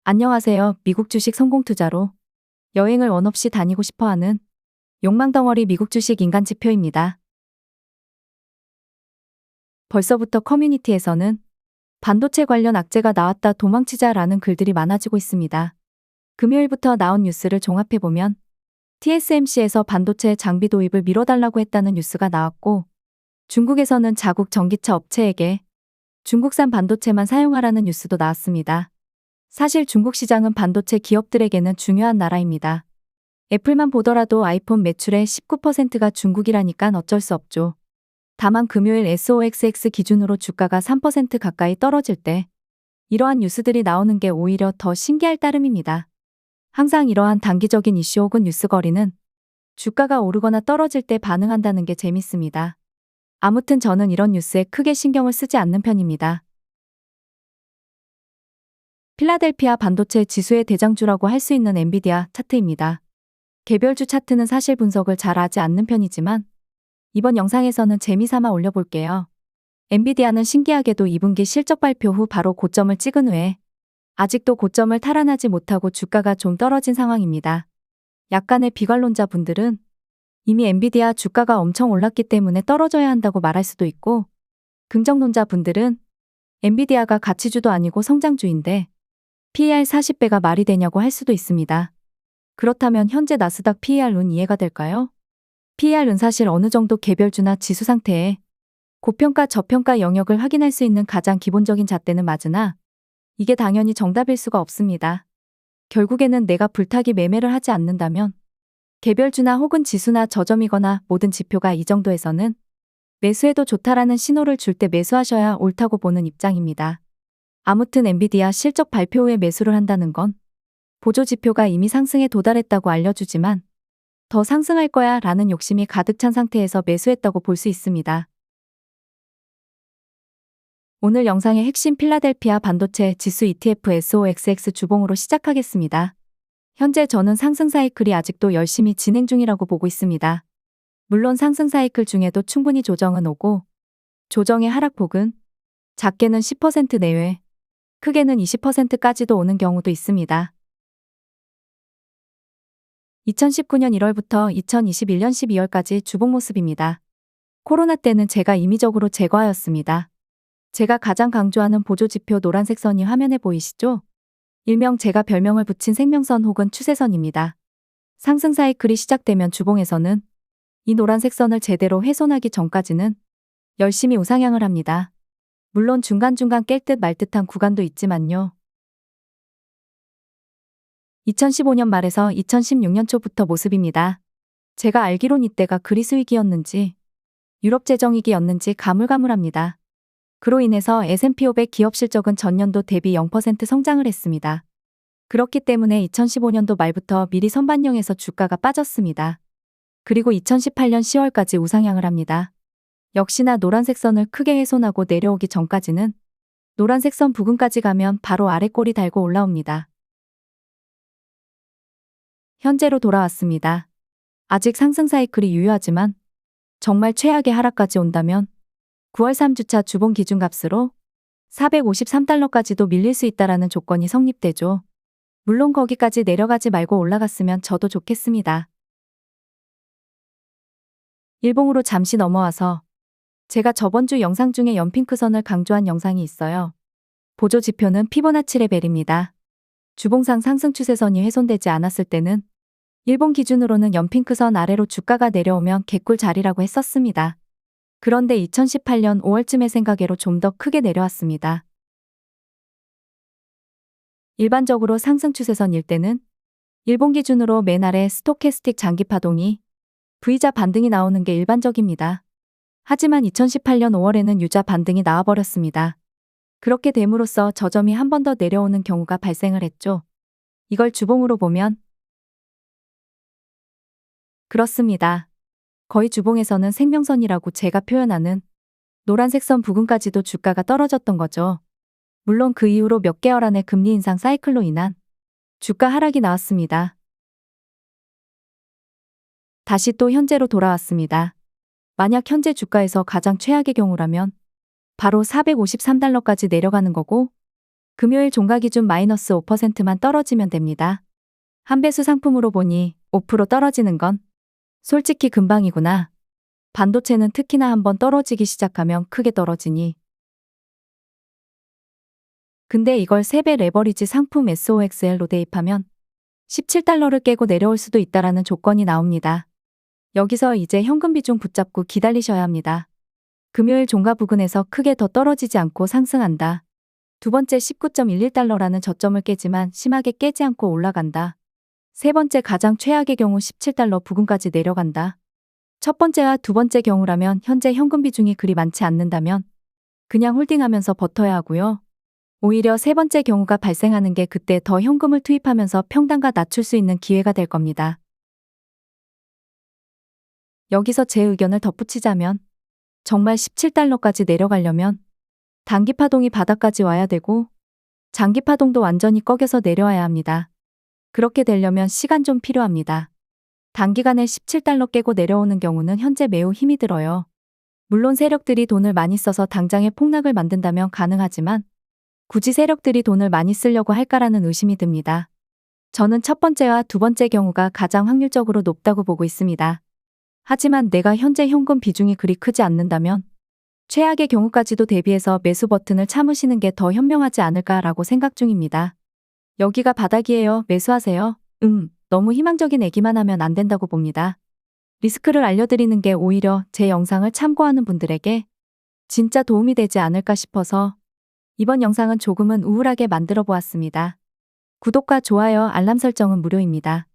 안녕하세요. 미국 주식 성공 투자로 여행을 원 없이 다니고 싶어하는 욕망덩어리 미국 주식 인간 지표입니다. 벌써부터 커뮤니티에서는 반도체 관련 악재가 나왔다 도망치자라는 글들이 많아지고 있습니다. 금요일부터 나온 뉴스를 종합해보면 TSMC에서 반도체 장비 도입을 미뤄달라고 했다는 뉴스가 나왔고, 중국에서는 자국 전기차 업체에게 중국산 반도체만 사용하라는 뉴스도 나왔습니다. 사실 중국 시장은 반도체 기업들에게는 중요한 나라입니다. 애플만 보더라도 아이폰 매출의 19%가 중국이라니깐 어쩔 수 없죠. 다만 금요일 SOXX 기준으로 주가가 3% 가까이 떨어질 때 이러한 뉴스들이 나오는 게 오히려 더 신기할 따름입니다. 항상 이러한 단기적인 이슈 혹은 뉴스거리는 주가가 오르거나 떨어질 때 반응한다는 게 재밌습니다. 아무튼 저는 이런 뉴스에 크게 신경을 쓰지 않는 편입니다. 필라델피아 반도체 지수의 대장주라고 할 수 있는 엔비디아 차트입니다. 개별주 차트는 사실 분석을 잘 하지 않는 편이지만 이번 영상에서는 재미삼아 올려볼게요. 엔비디아는 신기하게도 2분기 실적 발표 후 바로 고점을 찍은 후에 아직도 고점을 탈환하지 못하고 주가가 좀 떨어진 상황입니다. 약간의 비관론자 분들은 이미 엔비디아 주가가 엄청 올랐기 때문에 떨어져야 한다고 말할 수도 있고, 긍정론자 분들은 엔비디아가 가치주도 아니고 성장주인데 PER 40배가 말이 되냐고 할 수도 있습니다. 그렇다면 현재 나스닥 PER은 이해가 될까요? PER은 사실 어느 정도 개별주나 지수 상태에 고평가 저평가 영역을 확인할 수 있는 가장 기본적인 잣대는 맞으나 이게 당연히 정답일 수가 없습니다. 결국에는 내가 불타기 매매를 하지 않는다면 개별주나 혹은 지수나 저점이거나 모든 지표가 이 정도에서는 매수해도 좋다라는 신호를 줄 때 매수하셔야 옳다고 보는 입장입니다. 아무튼 엔비디아 실적 발표 후에 매수를 한다는 건 보조 지표가 이미 상승에 도달했다고 알려주지만 더 상승할 거야 라는 욕심이 가득 찬 상태에서 매수했다고 볼 수 있습니다. 오늘 영상의 핵심 필라델피아 반도체 지수 ETF SOXX 주봉으로 시작하겠습니다. 현재 저는 상승 사이클이 아직도 열심히 진행 중이라고 보고 있습니다. 물론 상승 사이클 중에도 충분히 조정은 오고 조정의 하락폭은 작게는 10% 내외, 크게는 20%까지도 오는 경우도 있습니다. 2019년 1월부터 2021년 12월까지 주봉 모습입니다. 코로나 때는 제가 임의적으로 제거하였습니다. 제가 가장 강조하는 보조지표 노란색 선이 화면에 보이시죠? 일명 제가 별명을 붙인 생명선 혹은 추세선입니다. 상승 사이클이 시작되면 주봉에서는 이 노란색 선을 제대로 훼손하기 전까지는 열심히 우상향을 합니다. 물론 중간중간 깰 듯 말 듯한 구간도 있지만요. 2015년 말에서 2016년 초부터 모습입니다. 제가 알기론 이때가 그리스 위기였는지 유럽 재정위기였는지 가물가물합니다. 그로 인해서 S&P 500 기업 실적은 전년도 대비 0% 성장을 했습니다. 그렇기 때문에 2015년도 말부터 미리 선반영해서 주가가 빠졌습니다. 그리고 2018년 10월까지 우상향을 합니다. 역시나 노란색 선을 크게 훼손하고 내려오기 전까지는 노란색 선 부근까지 가면 바로 아래 꼬리 달고 올라옵니다. 현재로 돌아왔습니다. 아직 상승 사이클이 유효하지만 정말 최악의 하락까지 온다면 9월 3주차 주봉 기준값으로 453달러까지도 밀릴 수 있다라는 조건이 성립되죠. 물론 거기까지 내려가지 말고 올라갔으면 저도 좋겠습니다. 일봉으로 잠시 넘어와서 제가 저번 주 영상 중에 연핑크선을 강조한 영상이 있어요. 보조 지표는 피보나치 레벨입니다. 주봉상 상승 추세선이 훼손되지 않았을 때는 일본 기준으로는 연핑크선 아래로 주가가 내려오면 개꿀 자리라고 했었습니다. 그런데 2018년 5월쯤의 생각외로 좀 더 크게 내려왔습니다. 일반적으로 상승 추세선일 때는 일본 기준으로 맨 아래 스토캐스틱 장기 파동이 V자 반등이 나오는 게 일반적입니다. 하지만 2018년 5월에는 U자 반등이 나와버렸습니다. 그렇게 됨으로써 저점이 한 번 더 내려오는 경우가 발생을 했죠. 이걸 주봉으로 보면 그렇습니다. 거의 주봉에서는 생명선이라고 제가 표현하는 노란색 선 부근까지도 주가가 떨어졌던 거죠. 물론 그 이후로 몇 개월 안에 금리 인상 사이클로 인한 주가 하락이 나왔습니다. 다시 또 현재로 돌아왔습니다. 만약 현재 주가에서 가장 최악의 경우라면 바로 453달러까지 내려가는 거고, 금요일 종가 기준 마이너스 5%만 떨어지면 됩니다. 한 배수 상품으로 보니 5% 떨어지는 건 솔직히 금방이구나. 반도체는 특히나 한번 떨어지기 시작하면 크게 떨어지니. 근데 이걸 3배 레버리지 상품 SOXL로 대입하면 17달러를 깨고 내려올 수도 있다라는 조건이 나옵니다. 여기서 이제 현금 비중 붙잡고 기다리셔야 합니다. 금요일 종가 부근에서 크게 더 떨어지지 않고 상승한다. 두 번째 19.11달러라는 저점을 깨지만 심하게 깨지 않고 올라간다. 세 번째 가장 최악의 경우 17달러 부근까지 내려간다. 첫 번째와 두 번째 경우라면 현재 현금 비중이 그리 많지 않는다면 그냥 홀딩하면서 버텨야 하고요. 오히려 세 번째 경우가 발생하는 게 그때 더 현금을 투입하면서 평단가 낮출 수 있는 기회가 될 겁니다. 여기서 제 의견을 덧붙이자면 정말 17달러까지 내려가려면 단기 파동이 바닥까지 와야 되고 장기 파동도 완전히 꺾여서 내려와야 합니다. 그렇게 되려면 시간 좀 필요합니다. 단기간에 17달러 깨고 내려오는 경우는 현재 매우 힘이 들어요. 물론 세력들이 돈을 많이 써서 당장에 폭락을 만든다면 가능하지만 굳이 세력들이 돈을 많이 쓰려고 할까라는 의심이 듭니다. 저는 첫 번째와 두 번째 경우가 가장 확률적으로 높다고 보고 있습니다. 하지만 내가 현재 현금 비중이 그리 크지 않는다면 최악의 경우까지도 대비해서 매수 버튼을 참으시는 게 더 현명하지 않을까라고 생각 중입니다. 여기가 바닥이에요. 매수하세요. 너무 희망적인 얘기만 하면 안 된다고 봅니다. 리스크를 알려드리는 게 오히려 제 영상을 참고하는 분들에게 진짜 도움이 되지 않을까 싶어서 이번 영상은 조금은 우울하게 만들어 보았습니다. 구독과 좋아요, 알람 설정은 무료입니다.